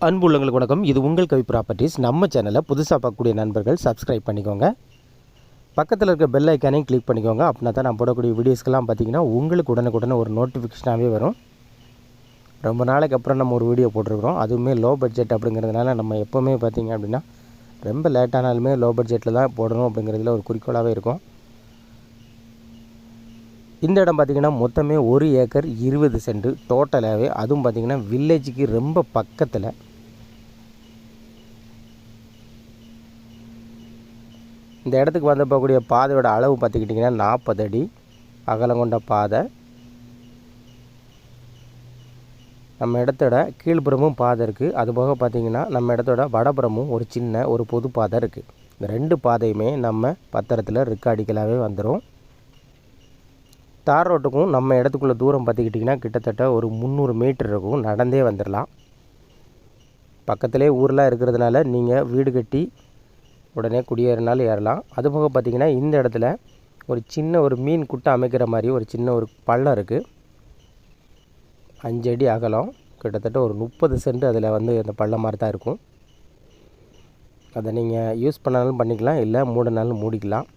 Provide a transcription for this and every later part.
அன்பு உள்ளங்களுக்கு வணக்கம். இது உங்கள் கவி ப்ராப்பர்ட்டிஸ். நம்ம சேனலை புதுசாக பார்க்கக்கூடிய நண்பர்கள் சப்ஸ்கிரைப் பண்ணிக்கோங்க. பக்கத்தில் இருக்க பெல் ஐக்கானையும் கிளிக் பண்ணிக்கோங்க. அப்படின்னா தான் நான் போடக்கூடிய வீடியோஸ்க்கெல்லாம் பார்த்தீங்கன்னா உங்களுக்கு உடனுக்குடனே ஒரு நோட்டிஃபிகேஷனாகவே வரும். ரொம்ப நாளைக்கு அப்புறம் நம்ம ஒரு வீடியோ போட்டிருக்கிறோம். அதுவுமே லோ பட்ஜெட் அப்படிங்கிறதுனால நம்ம எப்போவுமே பார்த்திங்க அப்படின்னா ரொம்ப லேட்டானாலுமே லோ பட்ஜெட்டில் தான் போடணும் அப்படிங்கிறதுல ஒரு குறிக்கோளாகவே இருக்கும். இந்த இடம் பார்த்திங்கன்னா மொத்தமே 1 ஏக்கர் 20 சென்ட் டோட்டலாகவே. அதுவும் பார்த்திங்கன்னா வில்லேஜுக்கு ரொம்ப பக்கத்தில். இந்த இடத்துக்கு வந்து போகக்கூடிய பாதையோட அளவு பார்த்துக்கிட்டிங்கன்னா 40 அடி அகலம் கொண்ட பாதை. நம்ம இடத்தோட கீழ்ப்புறமும் பாதை இருக்குது. அதுபோக பார்த்திங்கன்னா நம்ம இடத்தோட வடப்புறமும் ஒரு சின்ன ஒரு பொது பாதை இருக்குது. இந்த 2 பாதையுமே நம்ம பத்திரத்தில் ரெக்கார்டிக்கலாகவே வந்துடும். தார் ரோட்டுக்கும் நம்ம இடத்துக்குள்ள தூரம் பார்த்துக்கிட்டிங்கன்னா கிட்டத்தட்ட ஒரு 300 மீட்டர் இருக்கும். நடந்தே வந்துடலாம். பக்கத்திலே ஊரெலாம் இருக்கிறதுனால நீங்கள் வீடு கட்டி உடனே குடியேறினாலும் ஏறலாம். அதுபோக பார்த்திங்கன்னா இந்த இடத்துல ஒரு சின்ன ஒரு மீன் குட்டை அமைக்கிற மாதிரி ஒரு சின்ன ஒரு பள்ளம் இருக்குது. 5 அடி அகலம், கிட்டத்தட்ட ஒரு 30 சென்ட் அதில் வந்து அந்த பள்ளம் மாதிரி தான் இருக்கும். அதை நீங்கள் யூஸ் பண்ணாலும் பண்ணிக்கலாம், இல்லை மூடினாலும் மூடிக்கலாம்.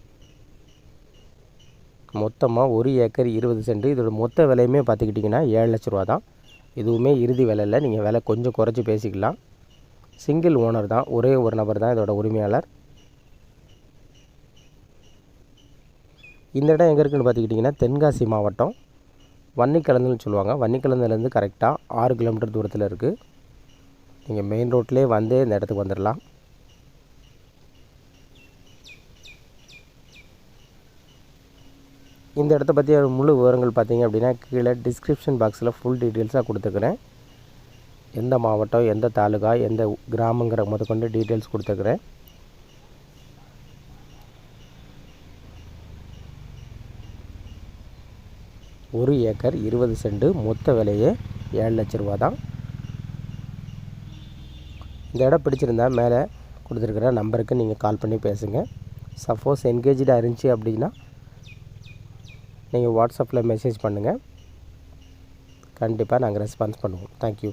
மொத்தமாக 1 ஏக்கர் 20 சென்ட். இதோட மொத்த விலையுமே பார்த்துக்கிட்டிங்கன்னா 7 லட்ச ரூபா தான். இதுவுமே இறுதி விலை இல்லை, நீங்கள் விலை கொஞ்சம் குறைச்சி பேசிக்கலாம். சிங்கிள் ஓனர் தான், ஒரே ஒரு நபர் தான் இதோட உரிமையாளர். இந்த இடம் எங்கே இருக்குதுன்னு பார்த்துக்கிட்டிங்கன்னா தென்காசி மாவட்டம் வன்னிக்கிழந்துன்னு சொல்லுவாங்க. வன்னிக்கிழந்துலேருந்து கரெக்டாக 6 கிலோமீட்டர் தூரத்தில் இருக்குது. நீங்கள் மெயின் ரோட்லேயே வந்தே இந்த இடத்துக்கு வந்துடலாம். இந்த இடத்த பற்றி முழு விவரங்கள் பார்த்தீங்க அப்படின்னா கீழே டிஸ்கிரிப்ஷன் பாக்ஸில் ஃபுல் டீட்டெயில்ஸாக கொடுத்துருக்குறேன். எந்த மாவட்டம், எந்த தாலுகா, எந்த கிராமங்கிற முதற்கொண்டு டீட்டெயில்ஸ் கொடுத்துருக்குறேன். ஒரு ஏக்கர் 20 சென்ட், மொத்த விலையே 7 லட்ச ரூபா தான். இந்த இடம் பிடிச்சிருந்தா மேலே கொடுத்துருக்குற நம்பருக்கு நீங்கள் கால் பண்ணி பேசுங்க. சப்போஸ் என்கேஜாக இருந்துச்சு அப்படின்னா நீங்கள் வாட்ஸ்அப்பில் மெசேஜ் பண்ணுங்கள். கண்டிப்பாக நாங்கள் ரெஸ்பான்ஸ் பண்ணுவோம். தேங்க்யூ.